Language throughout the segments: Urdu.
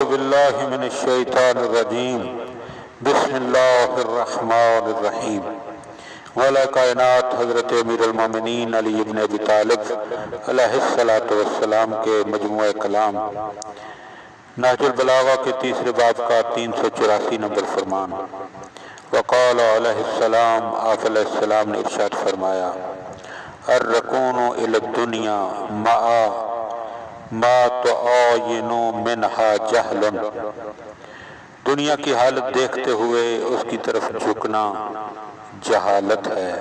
باللہ من الشیطان الرجیم بسم اللہ الرحمن الرحیم والا کائنات حضرت امیر المومنین علی ابن ابی طالب علیہ السلام کے مجموعہ کلام نہج البلاغہ کے تیسرے باب کا 384 نمبر فرمان۔ وقال علیہ السلام، آپ علیہ السلام نے ارشاد فرمایا، الرکون الی الدنیا ما تعاین منہا جہل، دنیا کی حالت دیکھتے ہوئے اس کی طرف جھکنا جہالت ہے۔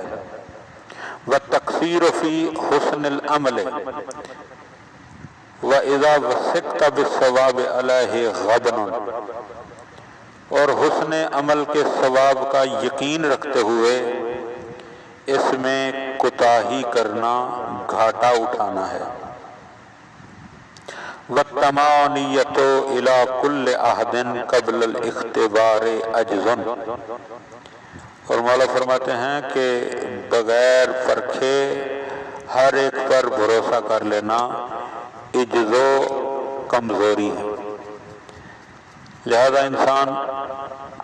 والتقصیر فی حسن العمل وَإِذَا وَثِقْتَ بِالثَّوَابِ عَلَيْهِ غَبْنٌ، اور حسن عمل کے ثواب کا یقین رکھتے ہوئے اس میں کوتاہی کرنا گھاٹا اٹھانا ہے۔ وَالتَّمَانِيَّةُ إِلَى كُلِّ أَحَدٍ قَبْلَ الْاِخْتِبَارِ عَجْزٌ، اور مولا فرماتے ہیں کہ بغیر پرکھے ہر ایک پر بھروسہ کر لینا عجز و کمزوری ہے۔ لہذا انسان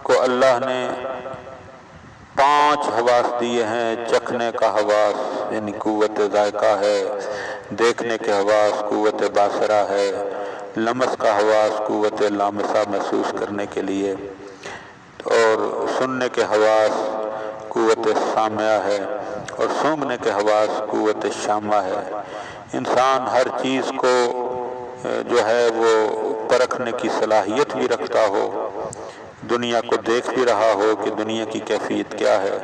کو اللہ نے 5 حواس دیے ہیں۔ چکھنے کا حواس یعنی قوت ذائقہ ہے، دیکھنے کے حواس قوت باصرہ ہے، لمس کا حواس قوت لامسہ محسوس کرنے کے لیے، اور سننے کے حواس قوت سامعہ ہے، اور سونگھنے کے حواس قوت شامہ ہے۔ انسان ہر چیز کو جو ہے وہ پرکھنے کی صلاحیت بھی رکھتا ہو، دنیا کو دیکھ بھی رہا ہو کہ دنیا کی کیفیت کیا ہے،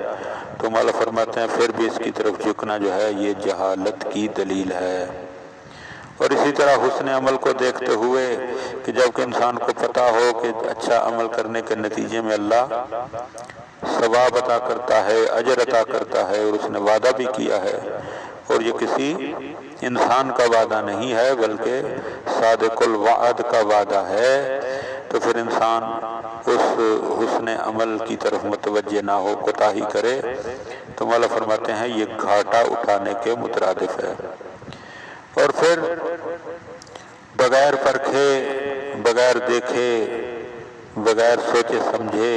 تو مولا فرماتے ہیں پھر بھی اس کی طرف جھکنا جو ہے یہ جہالت کی دلیل ہے۔ اور اسی طرح حسن عمل کو دیکھتے ہوئے کہ جب کہ انسان کو پتہ ہو کہ اچھا عمل کرنے کے نتیجے میں اللہ ثواب عطا کرتا ہے، اجر عطا کرتا ہے، اور اس نے وعدہ بھی کیا ہے، اور یہ کسی انسان کا وعدہ نہیں ہے بلکہ صادق الوعد کا وعدہ ہے، تو پھر انسان اس حسن عمل کی طرف متوجہ نہ ہو، کوتاہی کرے، تو مولا فرماتے ہیں یہ گھاٹا اٹھانے کے مترادف ہے۔ اور پھر بغیر پرکھے، بغیر دیکھے، بغیر سوچے سمجھے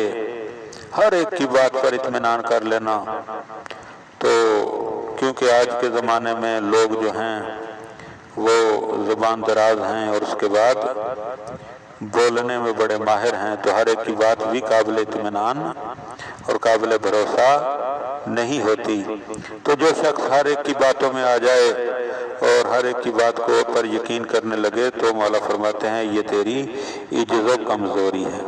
ہر ایک کی بات پر اطمینان کر لینا، تو کیونکہ آج کے زمانے میں لوگ جو ہیں وہ زبان دراز ہیں اور اس کے بعد بولنے میں بڑے ماہر ہیں، تو ہر ایک کی بات بھی قابل اطمینان اور قابل بھروسہ نہیں ہوتی۔ تو جو شخص ہر ایک کی باتوں میں آ جائے اور ہر ایک کی بات کو پر یقین کرنے لگے تو مولا فرماتے ہیں یہ تیری عجز و کمزوری ہے۔